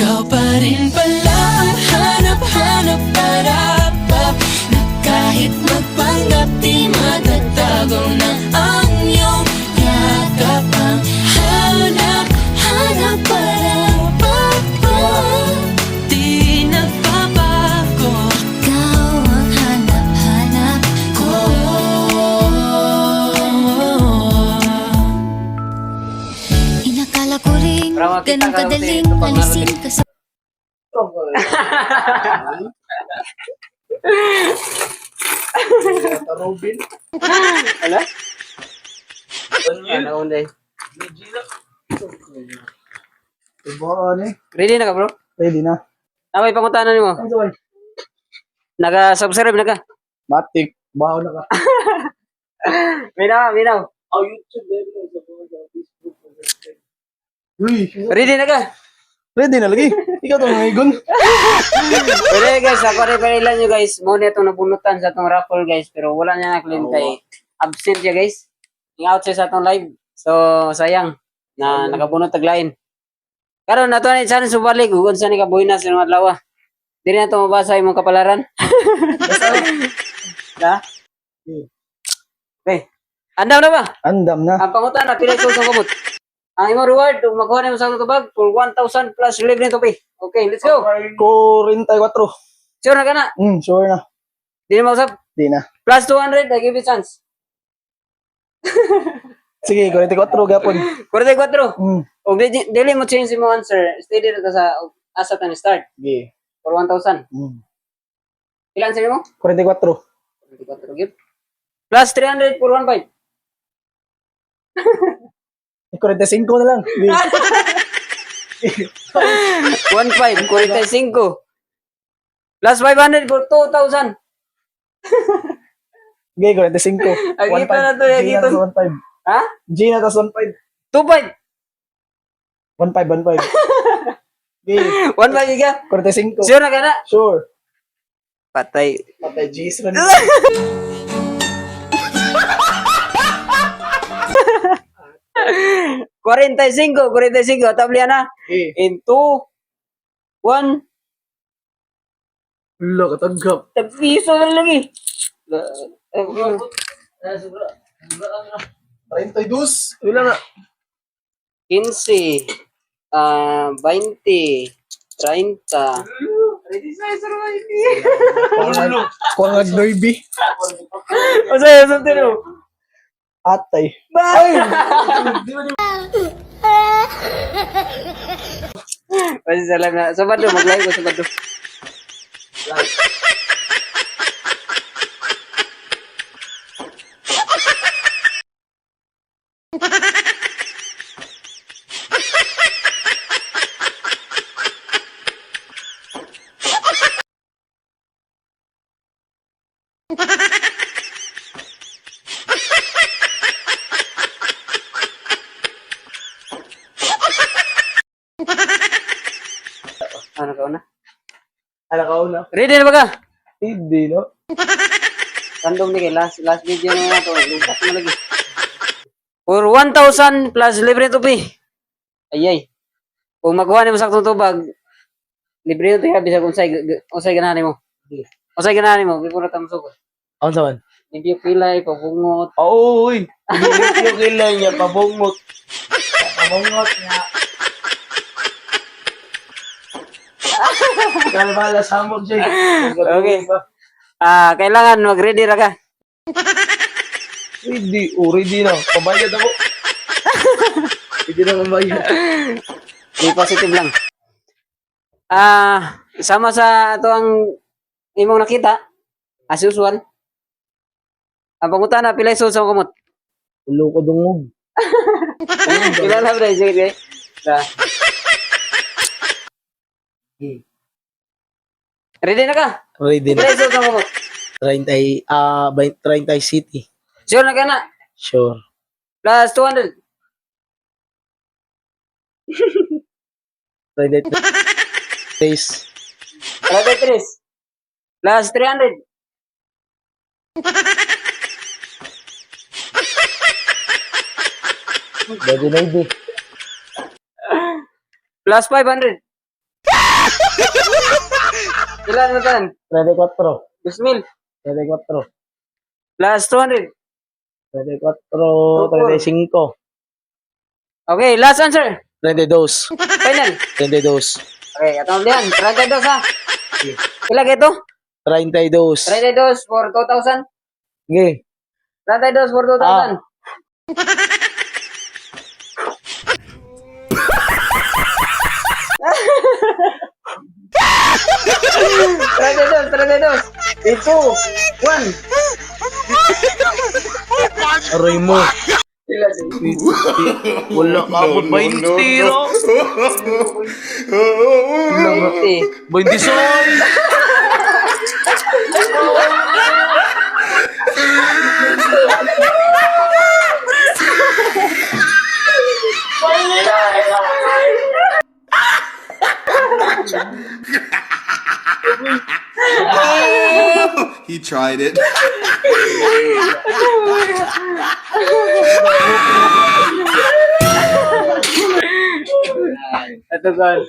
Ikaw pa rin pala ang hanap-hanap para na kahit magpanggap di matatago na ang iyong yakap. Ang hanap-hanap para di nagbabago. Ikaw ang hanap-hanap ko. Inakala ko rin ganun kadaling alisin ka sa Robin. Ano? Ano unday? Ready na ka, bro? Ready na. May pangutanan mo. Naka-subscribe na ka? Matik. Baho na ka. Minaw. Oh, YouTube. Uy. Ready na ka? Ready na lagi. Ikaw itong nangigon. Pero guys, ako rin panilan nyo guys. Muna itong nabunutan sa itong raffle guys. Pero wala niya na-claim kay absent siya guys. Yung out siya sa itong live. So, sayang na nakabunot taglain. Karon na ito na sana subalik. Hugon sa ni kabuhin na sa mga lawa. Di na ito mabasa yung mga kapalaran. Ha? Okay. Andam na ba? Andam na. Ang pangutan na pilay sa kumot. Ang imong reward, magkuha na mo sa tubag for 1,000 plus libre nito pay. Okay, let's go. 44. Sure na ka na? Sure na. Di na mausap? Di na. Plus 200, I give you chance. Sige, 44 gapon. 44. O dili mo change mo answer. Stay dito ka sa asa tan start. Sige. For 1,000. Ilan sabi mo? 44. 44 give. Plus 300 for 1,500. 45 na lang. 1,500, 45. Plus 500 for 2,000. Sige, 45. Agita na to, G na agita. tas 1.5. Ha? G na tas 1.5. 2,500. 1.5. Sige. 1,500 ka? 45. Sure na ka na? Sure. Patay. Patay G's rin. 45, tabli na. Into 1 Lo, katanggap. piso na lagi. 32. Wala na. 15, 20, 30. Kung nag-derby. O sa'yo, sa tino. Atay. Ay! Kasi salam na. Sabado, mag-live ko sabado. Ano ka una? Ala ka una. Ready na ba ka? Hindi, no? Random ni kay last video na nato. Lupat mo lagi. For 1,000 plus libre tupi. Ayay. Kung magawa ni mo saktong tubag, libre ito ha, bisag unsay ganahan mo. Unsay ganahan mo, before na tamusok. Ano sa man? Hindi pilay, pabungot. Oo, uy. Hindi yung kilay niya, pabungot. Pabungot niya. Kalbala, samog siya. Okay. Kailangan mag-ready ra ka. Ready. Oh, ready na. Pabayad ako. Ready na pabayad. Be positive lang. Sama sa ito ang imong nakita, as usual. Ang pangutan na pilay sa kumot. Ulo ko dungog. Kilala ba sige. Ready na ka? Ready na. Pilay sa kumot. 30 City. Sure na ka na? Sure. Plus 200. 30 days. Plus 3. Plus 300. Ready na hindi. Plus 500. Ilan mo tan? 34. 2,000. 34. Plus 200. 34. 35. Okay, last answer. 32. Final. 32. Okay, atong diyan. 32 ha. Pila ka ito? 32. 32 for 2,000. Sige. 32 for 2,000. Trade-dos. Ito. 1. Aray mo. Wala ka abot 20, no? Wala nga. 20 soy. He tried it. Ito, God.